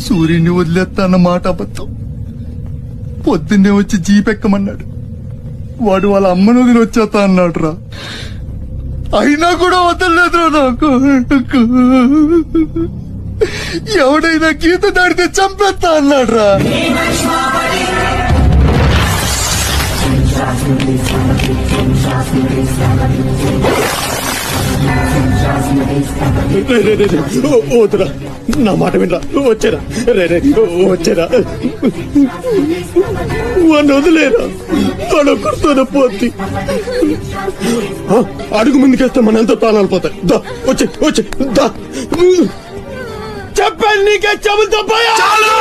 సూర్యుని వదిలేస్తా అన్న మాట అబద్ధం. పొద్దున్నే వచ్చి జీపెక్కమన్నాడు. వాడు వాళ్ళ అమ్మను వదిలి వచ్చేస్తా అన్నాడు రా. అయినా కూడా వదలలేదురా నాకు. ఎవడైనా గీత దాడితే చంపేస్తా అన్నాడు రా. వద్దురా, నా మాట వినరా. వచ్చారా వచ్చారా, వాడిని వదిలేరా. అడొక్కడితోనే పోద్ది. అడుగు ముందుకేస్తే మన ఎంత తాళాలు పోతాయి. దా వచ్చే వచ్చే దా. చెప్పాను నీకే, చెబుతా పోయా. చాలు.